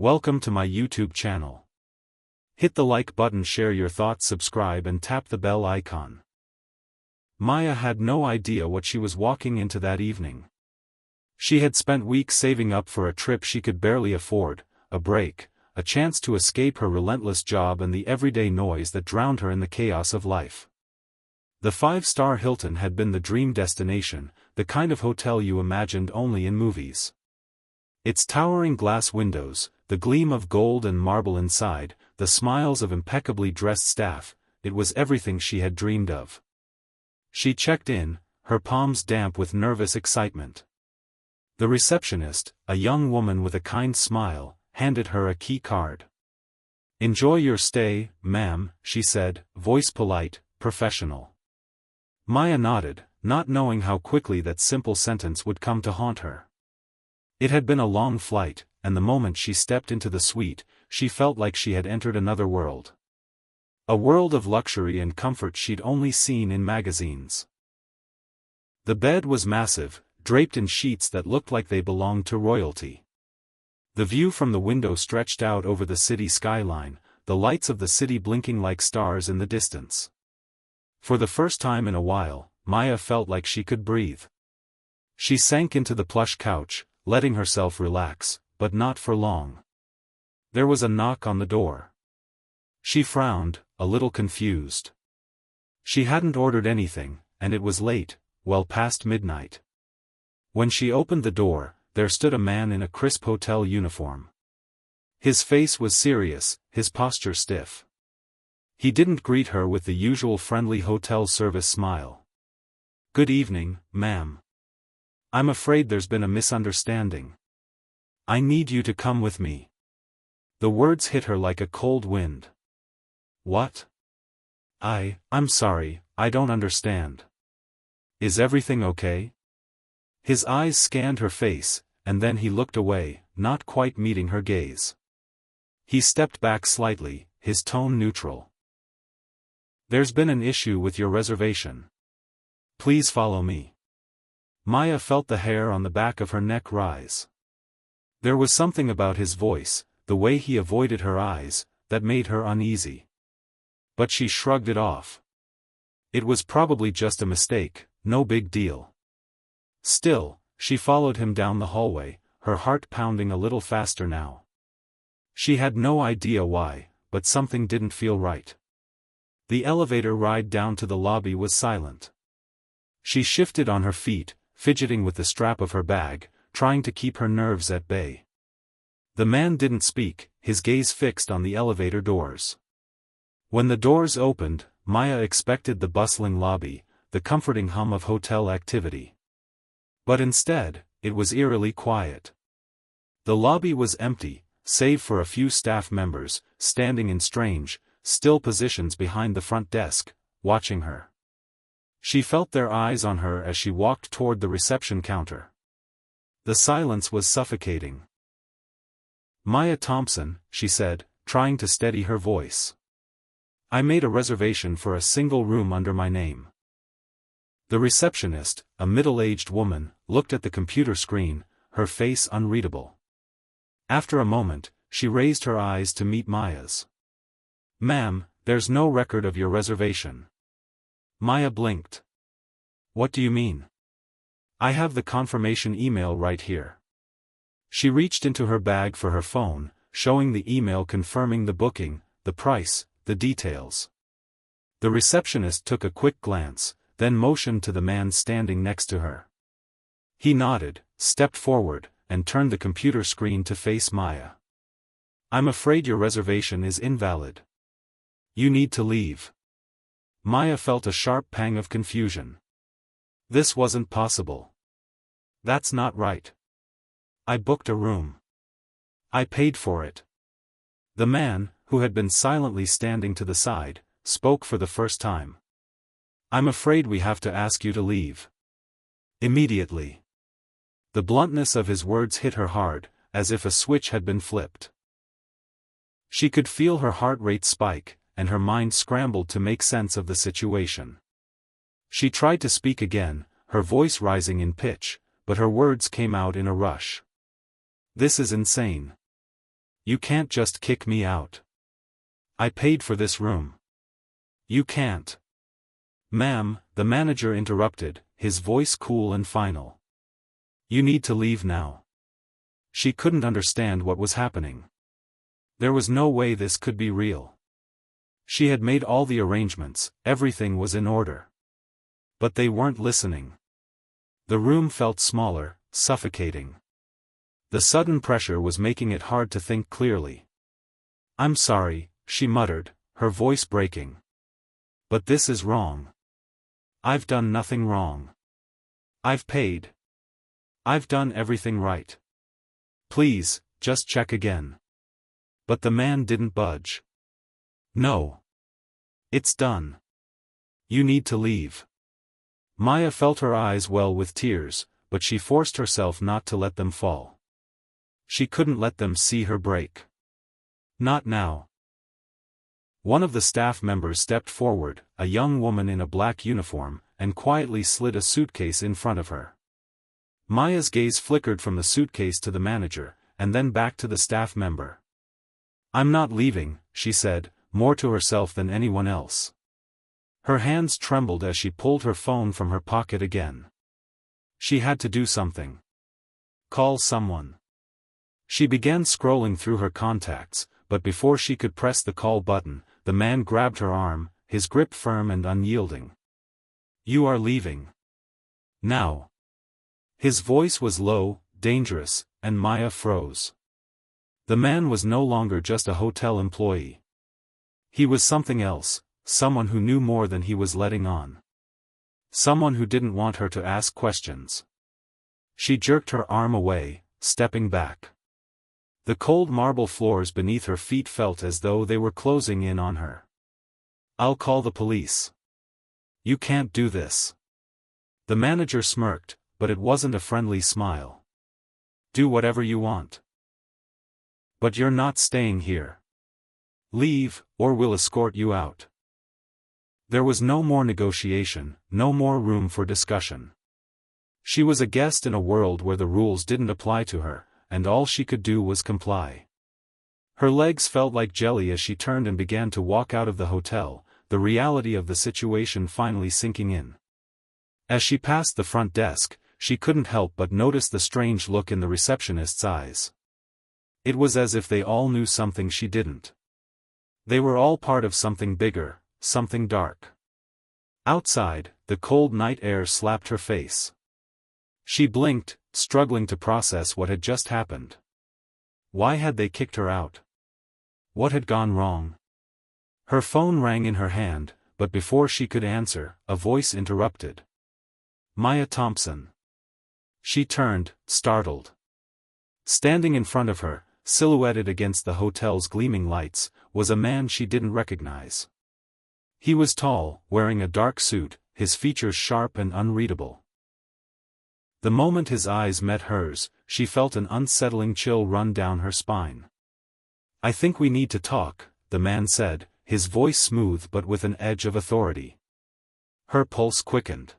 Welcome to my YouTube channel. Hit the like button, share your thoughts, subscribe and tap the bell icon. Maya had no idea what she was walking into that evening. She had spent weeks saving up for a trip she could barely afford, a break, a chance to escape her relentless job and the everyday noise that drowned her in the chaos of life. The five-star Hilton had been the dream destination, the kind of hotel you imagined only in movies. Its towering glass windows, the gleam of gold and marble inside, the smiles of impeccably dressed staff, it was everything she had dreamed of. She checked in, her palms damp with nervous excitement. The receptionist, a young woman with a kind smile, handed her a key card. "Enjoy your stay, ma'am," she said, voice polite, professional. Maya nodded, not knowing how quickly that simple sentence would come to haunt her. It had been a long flight, and the moment she stepped into the suite, she felt like she had entered another world. A world of luxury and comfort she'd only seen in magazines. The bed was massive, draped in sheets that looked like they belonged to royalty. The view from the window stretched out over the city skyline, the lights of the city blinking like stars in the distance. For the first time in a while, Maya felt like she could breathe. She sank into the plush couch, letting herself relax, but not for long. There was a knock on the door. She frowned, a little confused. She hadn't ordered anything, and it was late, well past midnight. When she opened the door, there stood a man in a crisp hotel uniform. His face was serious, his posture stiff. He didn't greet her with the usual friendly hotel service smile. "Good evening, ma'am. I'm afraid there's been a misunderstanding. I need you to come with me." The words hit her like a cold wind. "What? I'm sorry, I don't understand. Is everything okay?" His eyes scanned her face, and then he looked away, not quite meeting her gaze. He stepped back slightly, his tone neutral. "There's been an issue with your reservation. Please follow me." Maya felt the hair on the back of her neck rise. There was something about his voice, the way he avoided her eyes, that made her uneasy. But she shrugged it off. It was probably just a mistake, no big deal. Still, she followed him down the hallway, her heart pounding a little faster now. She had no idea why, but something didn't feel right. The elevator ride down to the lobby was silent. She shifted on her feet, fidgeting with the strap of her bag, trying to keep her nerves at bay. The man didn't speak, his gaze fixed on the elevator doors. When the doors opened, Maya expected the bustling lobby, the comforting hum of hotel activity. But instead, it was eerily quiet. The lobby was empty, save for a few staff members, standing in strange, still positions behind the front desk, watching her. She felt their eyes on her as she walked toward the reception counter. The silence was suffocating. "Maya Thompson," she said, trying to steady her voice. "I made a reservation for a single room under my name." The receptionist, a middle-aged woman, looked at the computer screen, her face unreadable. After a moment, she raised her eyes to meet Maya's. "Ma'am, there's no record of your reservation." Maya blinked. "What do you mean? I have the confirmation email right here." She reached into her bag for her phone, showing the email confirming the booking, the price, the details. The receptionist took a quick glance, then motioned to the man standing next to her. He nodded, stepped forward, and turned the computer screen to face Maya. "I'm afraid your reservation is invalid. You need to leave." Maya felt a sharp pang of confusion. This wasn't possible. "That's not right. I booked a room. I paid for it." The man, who had been silently standing to the side, spoke for the first time. "I'm afraid we have to ask you to leave. Immediately." The bluntness of his words hit her hard, as if a switch had been flipped. She could feel her heart rate spike, and her mind scrambled to make sense of the situation. She tried to speak again, her voice rising in pitch, but her words came out in a rush. "This is insane. You can't just kick me out. I paid for this room. You can't. Ma'am, the manager interrupted, his voice cool and final. You need to leave now. She couldn't understand what was happening. There was no way this could be real. She had made all the arrangements, everything was in order. But they weren't listening. The room felt smaller, suffocating. The sudden pressure was making it hard to think clearly. I'm sorry, she muttered, her voice breaking. But this is wrong. I've done nothing wrong. I've paid. I've done everything right. Please, just check again. But the man didn't budge. No. It's done. You need to leave. Maya felt her eyes well with tears, but she forced herself not to let them fall. She couldn't let them see her break. Not now. One of the staff members stepped forward, a young woman in a black uniform, and quietly slid a suitcase in front of her. Maya's gaze flickered from the suitcase to the manager, and then back to the staff member. I'm not leaving, she said, more to herself than anyone else. Her hands trembled as she pulled her phone from her pocket again. She had to do something. Call someone. She began scrolling through her contacts, but before she could press the call button, the man grabbed her arm, his grip firm and unyielding. You are leaving. Now. His voice was low, dangerous, and Maya froze. The man was no longer just a hotel employee. He was something else, someone who knew more than he was letting on. Someone who didn't want her to ask questions. She jerked her arm away, stepping back. The cold marble floors beneath her feet felt as though they were closing in on her. I'll call the police. You can't do this. The manager smirked, but it wasn't a friendly smile. Do whatever you want. But you're not staying here. Leave, or we'll escort you out. There was no more negotiation, no more room for discussion. She was a guest in a world where the rules didn't apply to her, and all she could do was comply. Her legs felt like jelly as she turned and began to walk out of the hotel, the reality of the situation finally sinking in. As she passed the front desk, she couldn't help but notice the strange look in the receptionist's eyes. It was as if they all knew something she didn't. They were all part of something bigger, something dark. Outside, the cold night air slapped her face. She blinked, struggling to process what had just happened. Why had they kicked her out? What had gone wrong? Her phone rang in her hand, but before she could answer, a voice interrupted. Maya Thompson. She turned, startled. Standing in front of her, silhouetted against the hotel's gleaming lights, was a man she didn't recognize. He was tall, wearing a dark suit, his features sharp and unreadable. The moment his eyes met hers, she felt an unsettling chill run down her spine. I think we need to talk, the man said, his voice smooth but with an edge of authority. Her pulse quickened.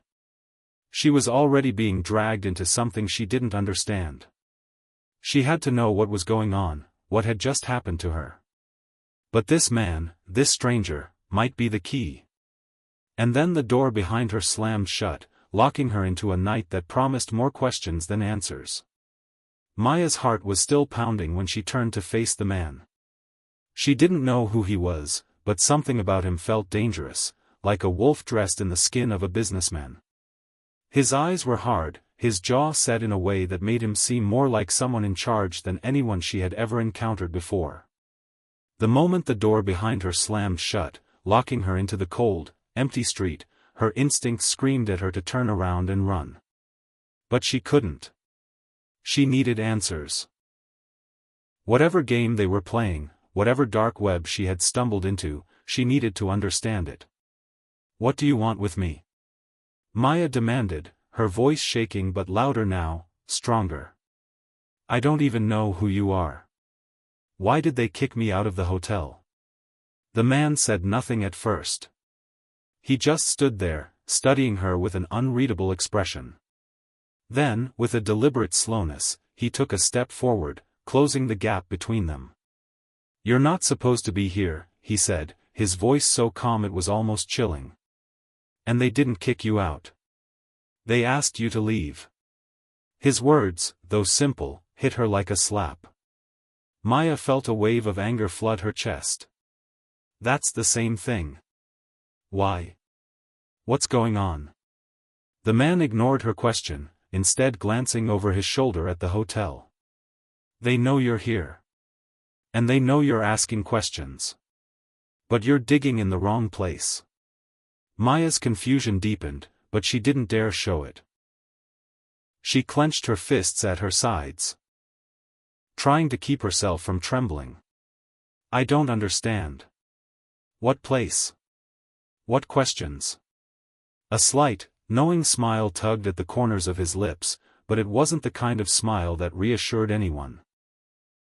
She was already being dragged into something she didn't understand. She had to know what was going on, what had just happened to her. But this man, this stranger, might be the key. And then the door behind her slammed shut, locking her into a night that promised more questions than answers. Maya's heart was still pounding when she turned to face the man. She didn't know who he was, but something about him felt dangerous, like a wolf dressed in the skin of a businessman. His eyes were hard, his jaw set in a way that made him seem more like someone in charge than anyone she had ever encountered before. The moment the door behind her slammed shut, locking her into the cold, empty street, her instincts screamed at her to turn around and run. But she couldn't. She needed answers. Whatever game they were playing, whatever dark web she had stumbled into, she needed to understand it. What do you want with me? Maya demanded, her voice shaking but louder now, stronger. I don't even know who you are. Why did they kick me out of the hotel? The man said nothing at first. He just stood there, studying her with an unreadable expression. Then, with a deliberate slowness, he took a step forward, closing the gap between them. "You're not supposed to be here," he said, his voice so calm it was almost chilling. "And they didn't kick you out. They asked you to leave." His words, though simple, hit her like a slap. Maya felt a wave of anger flood her chest. "That's the same thing. Why? What's going on?" The man ignored her question, instead glancing over his shoulder at the hotel. "They know you're here. And they know you're asking questions. But you're digging in the wrong place." Maya's confusion deepened, but she didn't dare show it. She clenched her fists at her sides, trying to keep herself from trembling. "I don't understand. What place? What questions?" A slight, knowing smile tugged at the corners of his lips, but it wasn't the kind of smile that reassured anyone.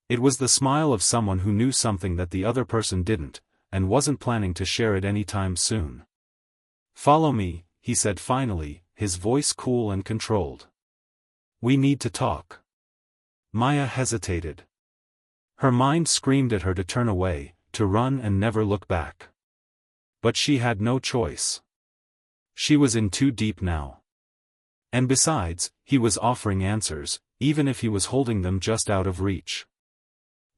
It was the smile of someone who knew something that the other person didn't, and wasn't planning to share it anytime soon. "Follow me," he said finally, his voice cool and controlled. "We need to talk." Maya hesitated. Her mind screamed at her to turn away, to run and never look back. But she had no choice. She was in too deep now. And besides, he was offering answers, even if he was holding them just out of reach.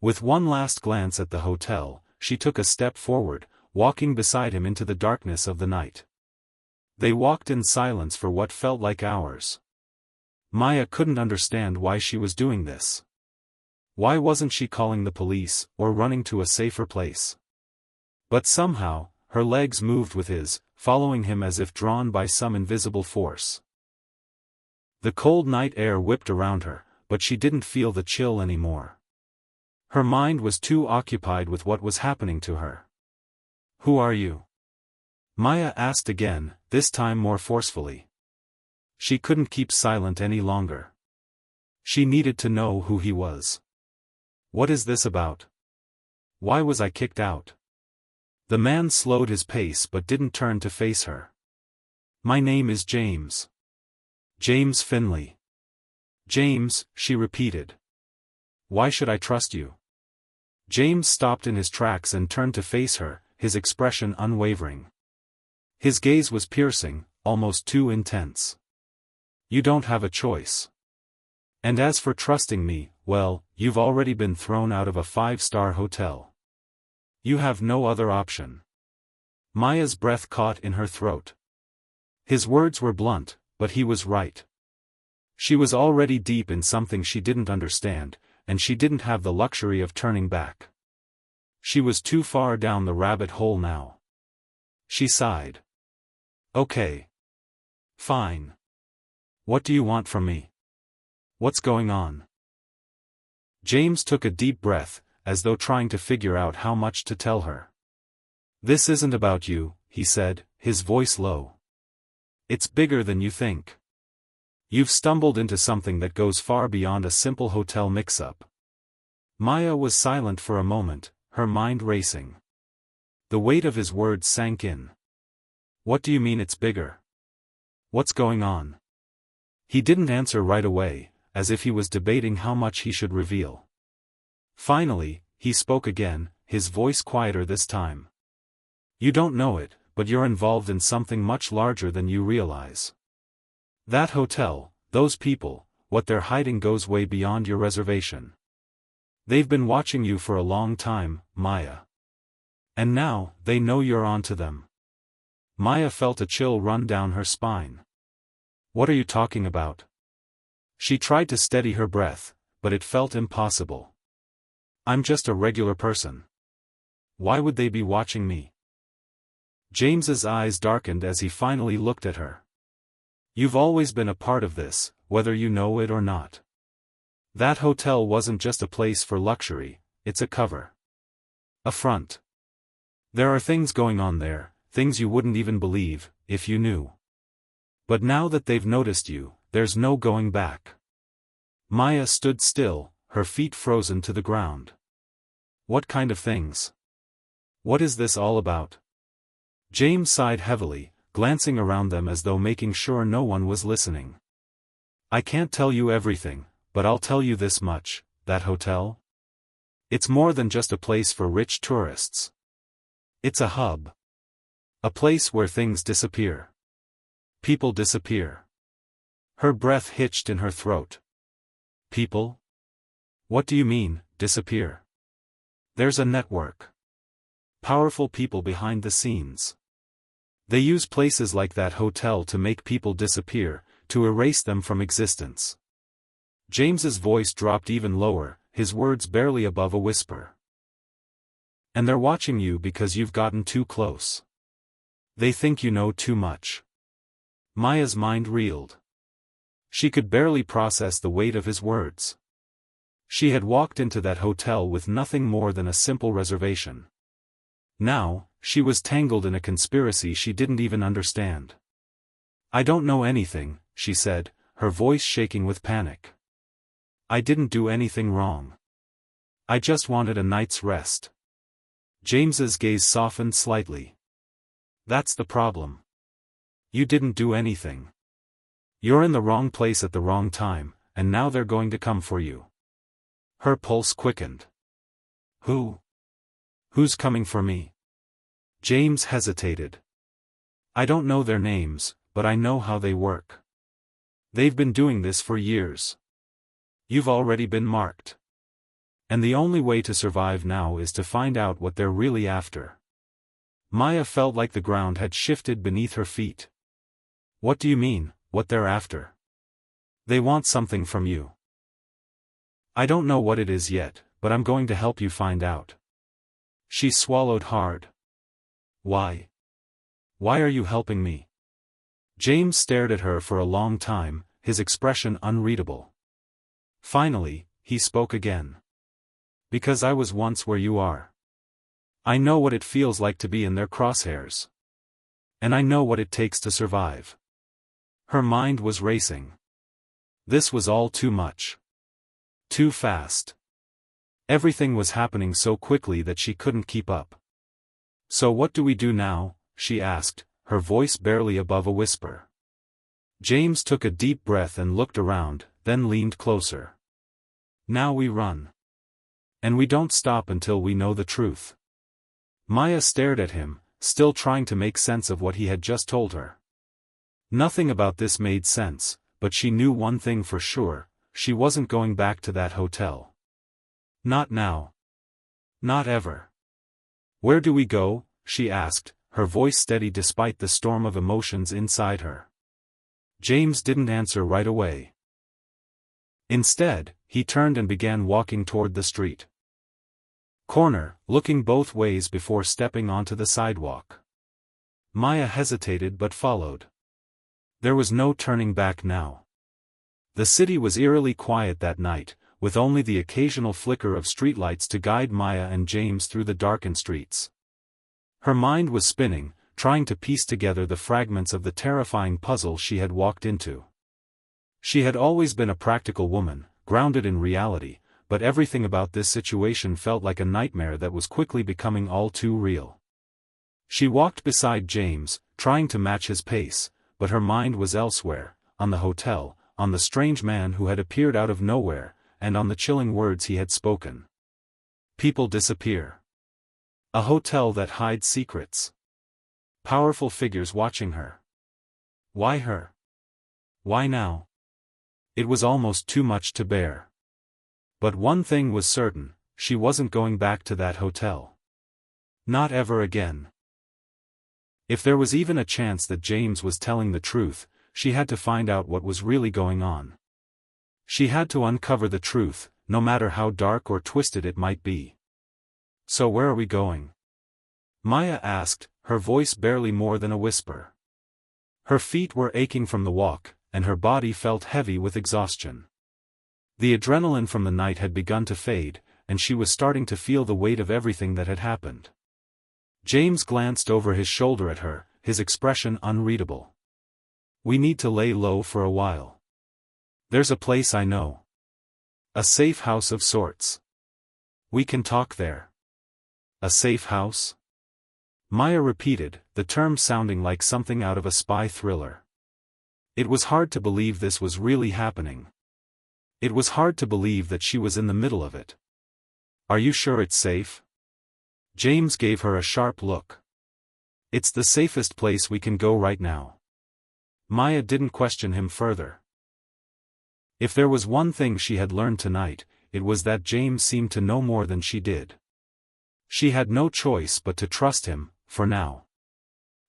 With one last glance at the hotel, she took a step forward, walking beside him into the darkness of the night. They walked in silence for what felt like hours. Maya couldn't understand why she was doing this. Why wasn't she calling the police, or running to a safer place? But somehow, her legs moved with his, following him as if drawn by some invisible force. The cold night air whipped around her, but she didn't feel the chill anymore. Her mind was too occupied with what was happening to her. "Who are you?" Maya asked again, this time more forcefully. She couldn't keep silent any longer. She needed to know who he was. "What is this about? Why was I kicked out?" The man slowed his pace but didn't turn to face her. "My name is James. James Finley." "James," she repeated. "Why should I trust you?" James stopped in his tracks and turned to face her, his expression unwavering. His gaze was piercing, almost too intense. "You don't have a choice. And as for trusting me, well, you've already been thrown out of a 5-star hotel. You have no other option." Maya's breath caught in her throat. His words were blunt, but he was right. She was already deep in something she didn't understand, and she didn't have the luxury of turning back. She was too far down the rabbit hole now. She sighed. "Okay. Fine. What do you want from me? What's going on?" James took a deep breath, as though trying to figure out how much to tell her. "This isn't about you," he said, his voice low. "It's bigger than you think. You've stumbled into something that goes far beyond a simple hotel mix-up." Maya was silent for a moment, her mind racing. The weight of his words sank in. "What do you mean it's bigger? What's going on?" He didn't answer right away, as if he was debating how much he should reveal. Finally, he spoke again, his voice quieter this time. "You don't know it, but you're involved in something much larger than you realize. That hotel, those people, what they're hiding goes way beyond your reservation. They've been watching you for a long time, Maya. And now, they know you're on to them." Maya felt a chill run down her spine. "What are you talking about?" She tried to steady her breath, but it felt impossible. "I'm just a regular person. Why would they be watching me?" James's eyes darkened as he finally looked at her. "You've always been a part of this, whether you know it or not. That hotel wasn't just a place for luxury, it's a cover. A front. There are things going on there, things you wouldn't even believe, if you knew. But now that they've noticed you, there's no going back." Maya stood still, her feet frozen to the ground. "What kind of things? What is this all about?" James sighed heavily, glancing around them as though making sure no one was listening. "I can't tell you everything, but I'll tell you this much, that hotel? It's more than just a place for rich tourists. It's a hub. A place where things disappear. People disappear. Her breath hitched in her throat. People? What do you mean, disappear? There's a network. Powerful people behind the scenes. They use places like that hotel to make people disappear, to erase them from existence. James's voice dropped even lower, his words barely above a whisper. And they're watching you because you've gotten too close. They think you know too much. Maya's mind reeled. She could barely process the weight of his words. She had walked into that hotel with nothing more than a simple reservation. Now, she was tangled in a conspiracy she didn't even understand. I don't know anything, she said, her voice shaking with panic. I didn't do anything wrong. I just wanted a night's rest. James's gaze softened slightly. That's the problem. You didn't do anything. You're in the wrong place at the wrong time, and now they're going to come for you. Her pulse quickened. Who? Who's coming for me? James hesitated. I don't know their names, but I know how they work. They've been doing this for years. You've already been marked. And the only way to survive now is to find out what they're really after. Maya felt like the ground had shifted beneath her feet. What do you mean, what they're after? They want something from you. I don't know what it is yet, but I'm going to help you find out. She swallowed hard. Why? Why are you helping me? James stared at her for a long time, his expression unreadable. Finally, he spoke again. Because I was once where you are. I know what it feels like to be in their crosshairs. And I know what it takes to survive. Her mind was racing. This was all too much. Too fast. Everything was happening so quickly that she couldn't keep up. So what do we do now? She asked, her voice barely above a whisper. James took a deep breath and looked around, then leaned closer. Now we run. And we don't stop until we know the truth. Maya stared at him, still trying to make sense of what he had just told her. Nothing about this made sense, but she knew one thing for sure, she wasn't going back to that hotel. Not now. Not ever. Where do we go? She asked, her voice steady despite the storm of emotions inside her. James didn't answer right away. Instead, he turned and began walking toward the street corner, looking both ways before stepping onto the sidewalk. Maya hesitated but followed. There was no turning back now. The city was eerily quiet that night, with only the occasional flicker of streetlights to guide Maya and James through the darkened streets. Her mind was spinning, trying to piece together the fragments of the terrifying puzzle she had walked into. She had always been a practical woman, grounded in reality, but everything about this situation felt like a nightmare that was quickly becoming all too real. She walked beside James, trying to match his pace, but her mind was elsewhere, on the hotel, on the strange man who had appeared out of nowhere, and on the chilling words he had spoken. People disappear. A hotel that hides secrets. Powerful figures watching her. Why her? Why now? It was almost too much to bear. But one thing was certain, she wasn't going back to that hotel. Not ever again. If there was even a chance that James was telling the truth, she had to find out what was really going on. She had to uncover the truth, no matter how dark or twisted it might be. So where are we going? Maya asked, her voice barely more than a whisper. Her feet were aching from the walk, and her body felt heavy with exhaustion. The adrenaline from the night had begun to fade, and she was starting to feel the weight of everything that had happened. James glanced over his shoulder at her, his expression unreadable. We need to lay low for a while. There's a place I know. A safe house of sorts. We can talk there. A safe house? Maya repeated, the term sounding like something out of a spy thriller. It was hard to believe this was really happening. It was hard to believe that she was in the middle of it. Are you sure it's safe? James gave her a sharp look. It's the safest place we can go right now. Maya didn't question him further. If there was one thing she had learned tonight, it was that James seemed to know more than she did. She had no choice but to trust him, for now.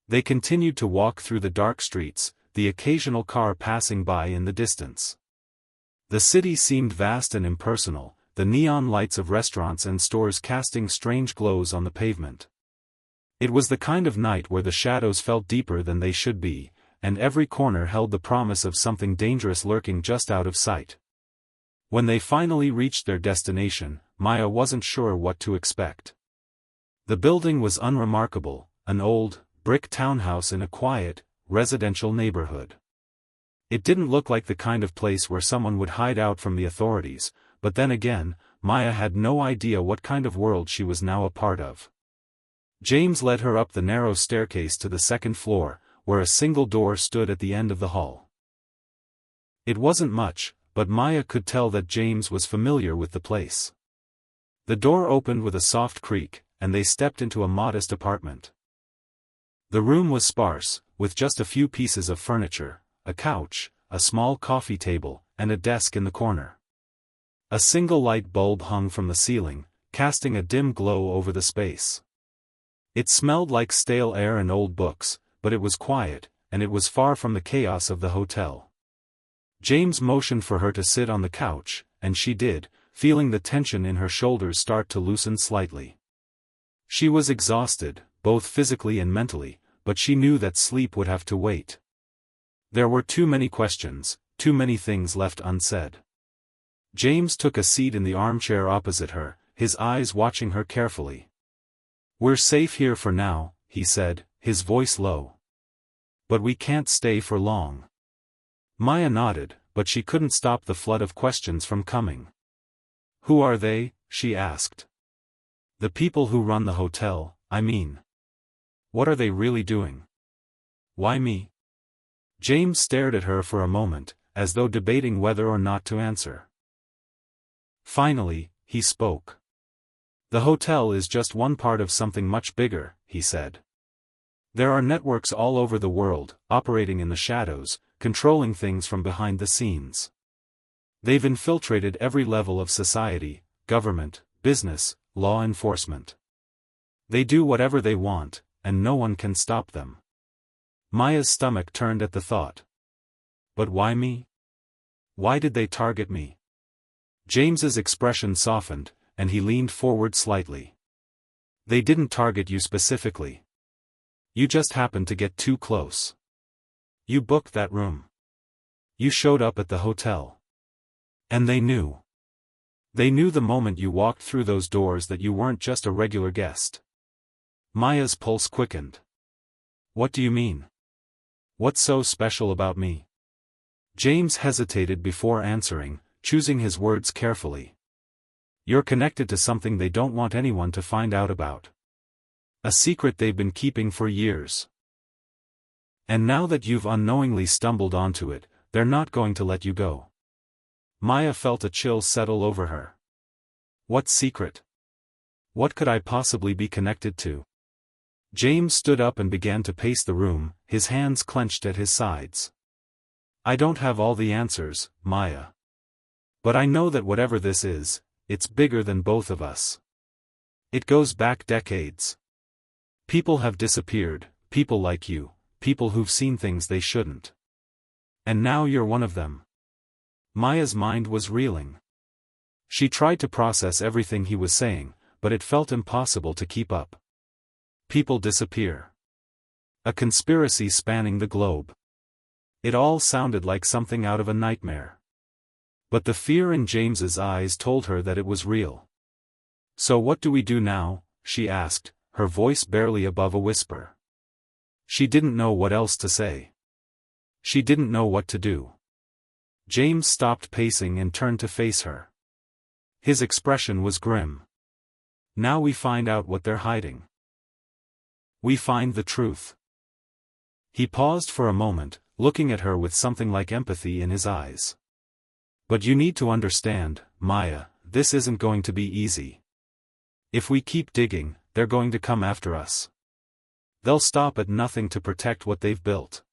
They continued to walk through the dark streets, the occasional car passing by in the distance. The city seemed vast and impersonal, the neon lights of restaurants and stores casting strange glows on the pavement. It was the kind of night where the shadows felt deeper than they should be, and every corner held the promise of something dangerous lurking just out of sight. When they finally reached their destination, Maya wasn't sure what to expect. The building was unremarkable, an old, brick townhouse in a quiet, residential neighborhood. It didn't look like the kind of place where someone would hide out from the authorities, but then again, Maya had no idea what kind of world she was now a part of. James led her up the narrow staircase to the second floor, where a single door stood at the end of the hall. It wasn't much, but Maya could tell that James was familiar with the place. The door opened with a soft creak, and they stepped into a modest apartment. The room was sparse, with just a few pieces of furniture, a couch, a small coffee table, and a desk in the corner. A single light bulb hung from the ceiling, casting a dim glow over the space. It smelled like stale air and old books, but it was quiet, and it was far from the chaos of the hotel. James motioned for her to sit on the couch, and she did, feeling the tension in her shoulders start to loosen slightly. She was exhausted, both physically and mentally, but she knew that sleep would have to wait. There were too many questions, too many things left unsaid. James took a seat in the armchair opposite her, his eyes watching her carefully. "We're safe here for now," he said, his voice low. "But we can't stay for long." Maya nodded, but she couldn't stop the flood of questions from coming. "Who are they?" she asked. "The people who run the hotel, I mean. What are they really doing? Why me?" James stared at her for a moment, as though debating whether or not to answer. Finally, he spoke. "The hotel is just one part of something much bigger," he said. "There are networks all over the world, operating in the shadows, controlling things from behind the scenes. They've infiltrated every level of society, government, business, law enforcement. They do whatever they want, and no one can stop them." Maya's stomach turned at the thought. "But why me? Why did they target me?" James's expression softened, and he leaned forward slightly. "They didn't target you specifically. You just happened to get too close. You booked that room. You showed up at the hotel. And they knew. They knew the moment you walked through those doors that you weren't just a regular guest." Maya's pulse quickened. "What do you mean? What's so special about me?" James hesitated before answering, choosing his words carefully. "You're connected to something they don't want anyone to find out about. A secret they've been keeping for years. And now that you've unknowingly stumbled onto it, they're not going to let you go." Maya felt a chill settle over her. "What secret? What could I possibly be connected to?" James stood up and began to pace the room, his hands clenched at his sides. "I don't have all the answers, Maya. But I know that whatever this is, it's bigger than both of us. It goes back decades. People have disappeared, people like you, people who've seen things they shouldn't. And now you're one of them." Maya's mind was reeling. She tried to process everything he was saying, but it felt impossible to keep up. People disappear. A conspiracy spanning the globe. It all sounded like something out of a nightmare. But the fear in James's eyes told her that it was real. "So what do we do now?" she asked, her voice barely above a whisper. She didn't know what else to say. She didn't know what to do. James stopped pacing and turned to face her. His expression was grim. "Now we find out what they're hiding. We find the truth." He paused for a moment, looking at her with something like empathy in his eyes. "But you need to understand, Maya, this isn't going to be easy. If we keep digging, they're going to come after us. They'll stop at nothing to protect what they've built.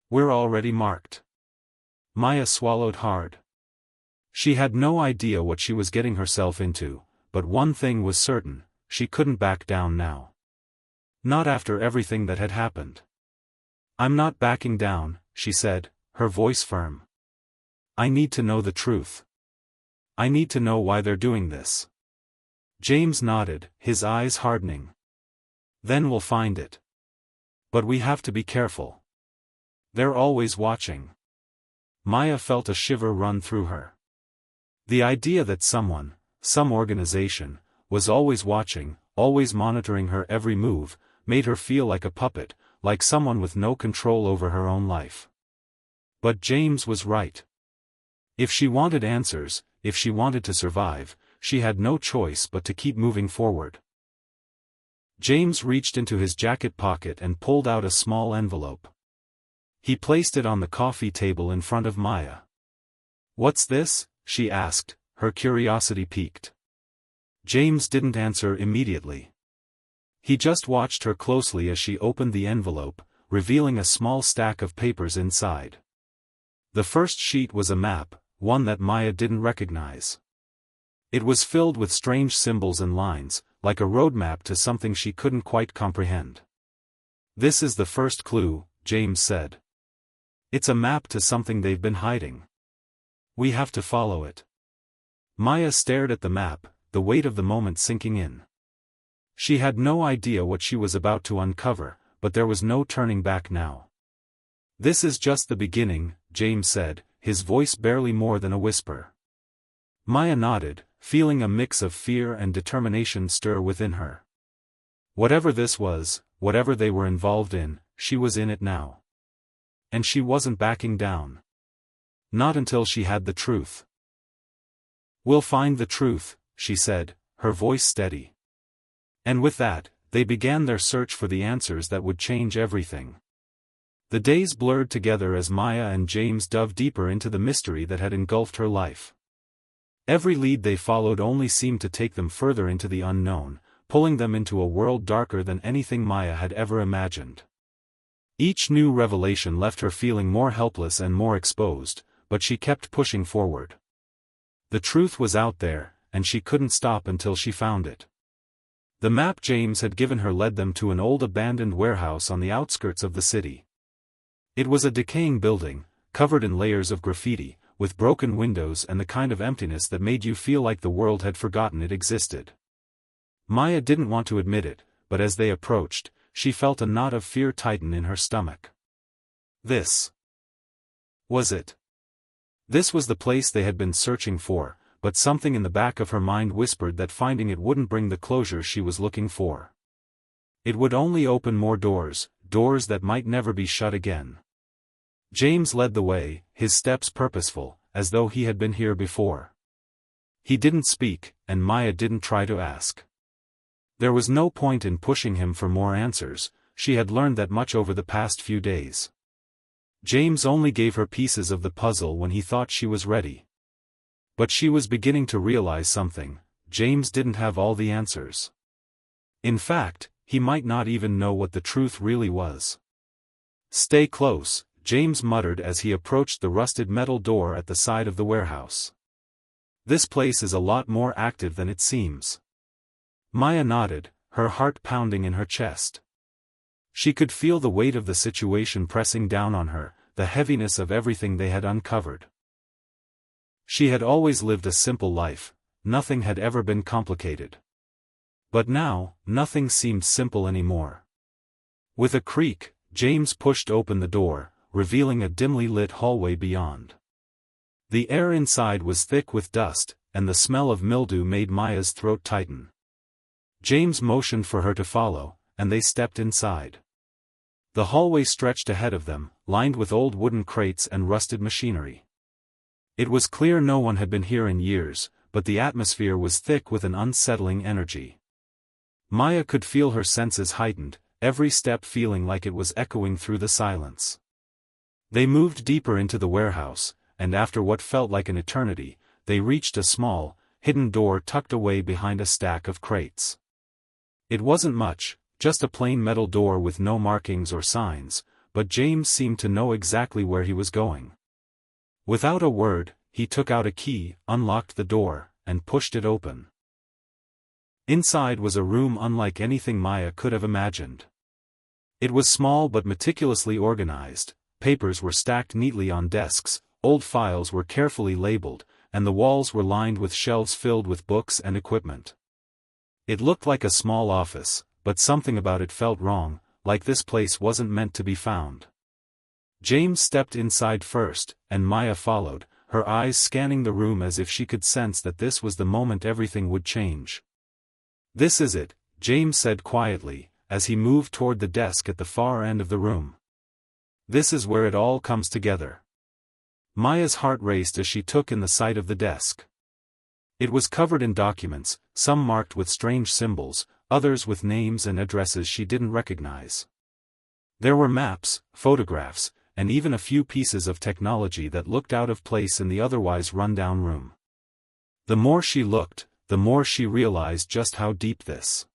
We're already marked. Maya swallowed hard. She had no idea what she was getting herself into, but one thing was certain, she couldn't back down now. Not after everything that had happened. I'm not backing down, she said, her voice firm. I need to know the truth. I need to know why they're doing this. James nodded, his eyes hardening. Then we'll find it. But we have to be careful. They're always watching. Maya felt a shiver run through her. The idea that someone, some organization, was always watching, always monitoring her every move, made her feel like a puppet, like someone with no control over her own life. But James was right. If she wanted answers, if she wanted to survive, she had no choice but to keep moving forward. James reached into his jacket pocket and pulled out a small envelope. He placed it on the coffee table in front of Maya. "What's this?" she asked, her curiosity piqued. James didn't answer immediately. He just watched her closely as she opened the envelope, revealing a small stack of papers inside. The first sheet was a map, one that Maya didn't recognize. It was filled with strange symbols and lines, like a roadmap to something she couldn't quite comprehend. "This is the first clue," James said. "It's a map to something they've been hiding. We have to follow it." Maya stared at the map, the weight of the moment sinking in. She had no idea what she was about to uncover, but there was no turning back now. "This is just the beginning," James said, his voice barely more than a whisper. Maya nodded, feeling a mix of fear and determination stir within her. Whatever this was, whatever they were involved in, she was in it now. And she wasn't backing down. Not until she had the truth. "We'll find the truth," she said, her voice steady. And with that, they began their search for the answers that would change everything. The days blurred together as Maya and James dove deeper into the mystery that had engulfed her life. Every lead they followed only seemed to take them further into the unknown, pulling them into a world darker than anything Maya had ever imagined. Each new revelation left her feeling more helpless and more exposed, but she kept pushing forward. The truth was out there, and she couldn't stop until she found it. The map James had given her led them to an old abandoned warehouse on the outskirts of the city. It was a decaying building, covered in layers of graffiti, with broken windows and the kind of emptiness that made you feel like the world had forgotten it existed. Maya didn't want to admit it, but as they approached, she felt a knot of fear tighten in her stomach. This was it. This was the place they had been searching for, but something in the back of her mind whispered that finding it wouldn't bring the closure she was looking for. It would only open more doors, doors that might never be shut again. James led the way, his steps purposeful, as though he had been here before. He didn't speak, and Maya didn't try to ask. There was no point in pushing him for more answers, she had learned that much over the past few days. James only gave her pieces of the puzzle when he thought she was ready. But she was beginning to realize something: James didn't have all the answers. In fact, he might not even know what the truth really was. "Stay close," James muttered as he approached the rusted metal door at the side of the warehouse. "This place is a lot more active than it seems." Maya nodded, her heart pounding in her chest. She could feel the weight of the situation pressing down on her, the heaviness of everything they had uncovered. She had always lived a simple life, nothing had ever been complicated. But now, nothing seemed simple anymore. With a creak, James pushed open the door, revealing a dimly lit hallway beyond. The air inside was thick with dust, and the smell of mildew made Maya's throat tighten. James motioned for her to follow, and they stepped inside. The hallway stretched ahead of them, lined with old wooden crates and rusted machinery. It was clear no one had been here in years, but the atmosphere was thick with an unsettling energy. Maya could feel her senses heightened, every step feeling like it was echoing through the silence. They moved deeper into the warehouse, and after what felt like an eternity, they reached a small, hidden door tucked away behind a stack of crates. It wasn't much, just a plain metal door with no markings or signs, but James seemed to know exactly where he was going. Without a word, he took out a key, unlocked the door, and pushed it open. Inside was a room unlike anything Maya could have imagined. It was small but meticulously organized, papers were stacked neatly on desks, old files were carefully labeled, and the walls were lined with shelves filled with books and equipment. It looked like a small office, but something about it felt wrong, like this place wasn't meant to be found. James stepped inside first, and Maya followed, her eyes scanning the room as if she could sense that this was the moment everything would change. "This is it," James said quietly, as he moved toward the desk at the far end of the room. "This is where it all comes together." Maya's heart raced as she took in the sight of the desk. It was covered in documents, some marked with strange symbols, others with names and addresses she didn't recognize. There were maps, photographs, and even a few pieces of technology that looked out of place in the otherwise run-down room. The more she looked, the more she realized just how deep this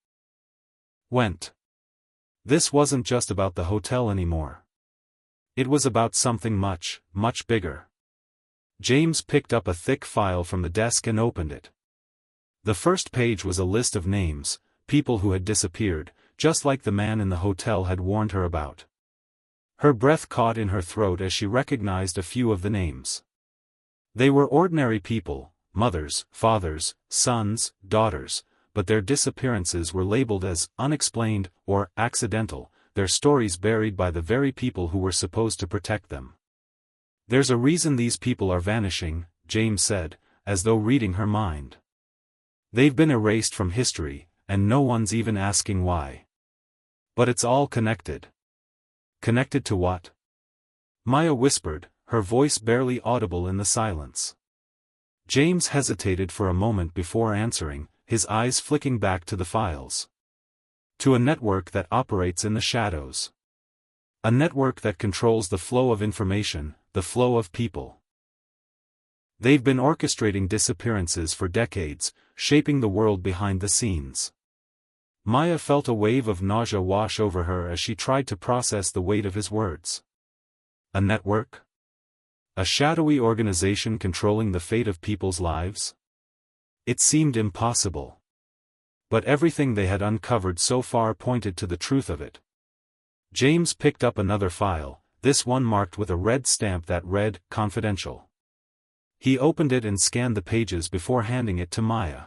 went. This wasn't just about the hotel anymore. It was about something much, much bigger. James picked up a thick file from the desk and opened it. The first page was a list of names, people who had disappeared, just like the man in the hotel had warned her about. Her breath caught in her throat as she recognized a few of the names. They were ordinary people, mothers, fathers, sons, daughters, but their disappearances were labeled as unexplained or accidental, their stories buried by the very people who were supposed to protect them. "There's a reason these people are vanishing," James said, as though reading her mind. "They've been erased from history, and no one's even asking why. But it's all connected." "Connected to what?" Maya whispered, her voice barely audible in the silence. James hesitated for a moment before answering, his eyes flicking back to the files. "To a network that operates in the shadows. A network that controls the flow of information, the flow of people. They've been orchestrating disappearances for decades, shaping the world behind the scenes." Maya felt a wave of nausea wash over her as she tried to process the weight of his words. A network? A shadowy organization controlling the fate of people's lives? It seemed impossible. But everything they had uncovered so far pointed to the truth of it. James picked up another file, this one marked with a red stamp that read, "Confidential." He opened it and scanned the pages before handing it to Maya.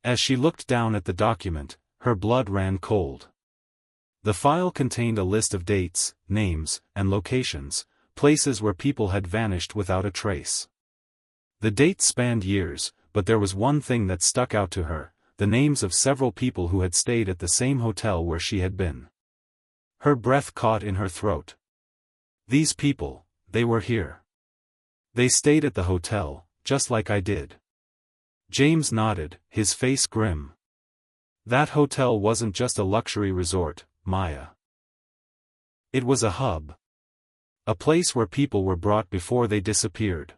As she looked down at the document, her blood ran cold. The file contained a list of dates, names, and locations, places where people had vanished without a trace. The dates spanned years, but there was one thing that stuck out to her, the names of several people who had stayed at the same hotel where she had been. Her breath caught in her throat. These people, they were here. They stayed at the hotel, just like I did. James nodded, his face grim. That hotel wasn't just a luxury resort, Maya. It was a hub. A place where people were brought before they disappeared.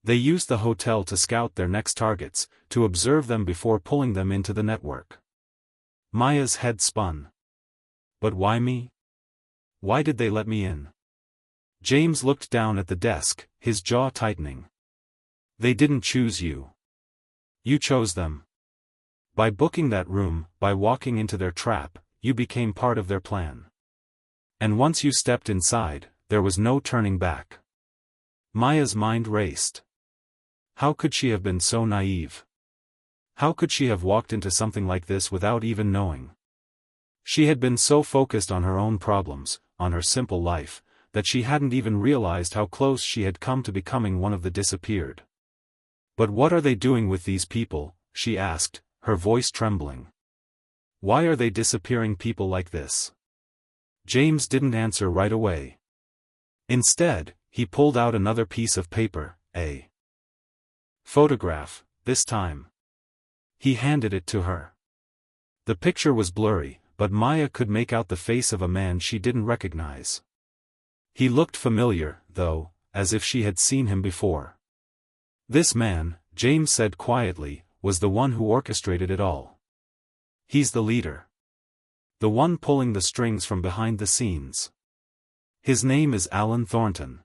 They used the hotel to scout their next targets, to observe them before pulling them into the network. Maya's head spun. But why me? Why did they let me in? James looked down at the desk, his jaw tightening. They didn't choose you. You chose them. By booking that room, by walking into their trap, you became part of their plan. And once you stepped inside, there was no turning back. Maya's mind raced. How could she have been so naive? How could she have walked into something like this without even knowing? She had been so focused on her own problems, on her simple life, that she hadn't even realized how close she had come to becoming one of the disappeared. But what are they doing with these people, she asked, her voice trembling. Why are they disappearing people like this? James didn't answer right away. Instead, he pulled out another piece of paper, a photograph, this time. He handed it to her. The picture was blurry, but Maya could make out the face of a man she didn't recognize. He looked familiar, though, as if she had seen him before. This man, James said quietly, was the one who orchestrated it all. He's the leader. The one pulling the strings from behind the scenes. His name is Alan Thornton.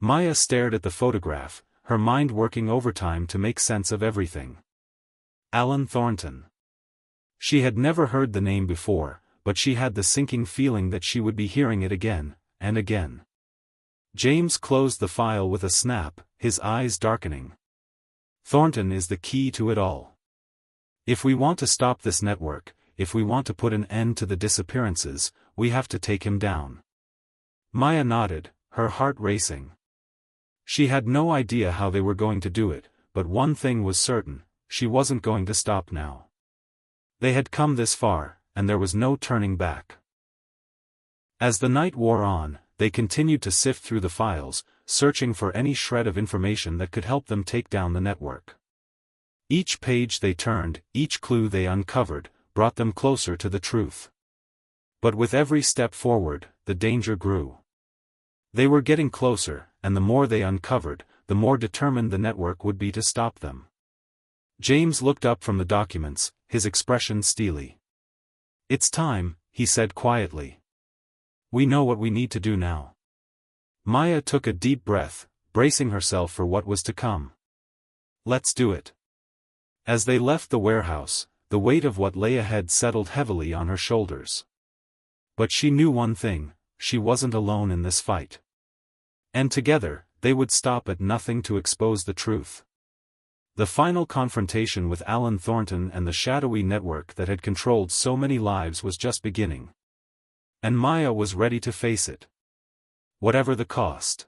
Maya stared at the photograph, her mind working overtime to make sense of everything. Alan Thornton. She had never heard the name before, but she had the sinking feeling that she would be hearing it again, and again. James closed the file with a snap, his eyes darkening. Thornton is the key to it all. If we want to stop this network, if we want to put an end to the disappearances, we have to take him down. Maya nodded, her heart racing. She had no idea how they were going to do it, but one thing was certain, she wasn't going to stop now. They had come this far, and there was no turning back. As the night wore on, they continued to sift through the files, searching for any shred of information that could help them take down the network. Each page they turned, each clue they uncovered, brought them closer to the truth. But with every step forward, the danger grew. They were getting closer, and the more they uncovered, the more determined the network would be to stop them. James looked up from the documents, his expression steely. "It's time," he said quietly. "We know what we need to do now." Maya took a deep breath, bracing herself for what was to come. "Let's do it." As they left the warehouse, the weight of what lay ahead settled heavily on her shoulders. But she knew one thing, she wasn't alone in this fight. And together, they would stop at nothing to expose the truth. The final confrontation with Alan Thornton and the shadowy network that had controlled so many lives was just beginning. And Maya was ready to face it. Whatever the cost.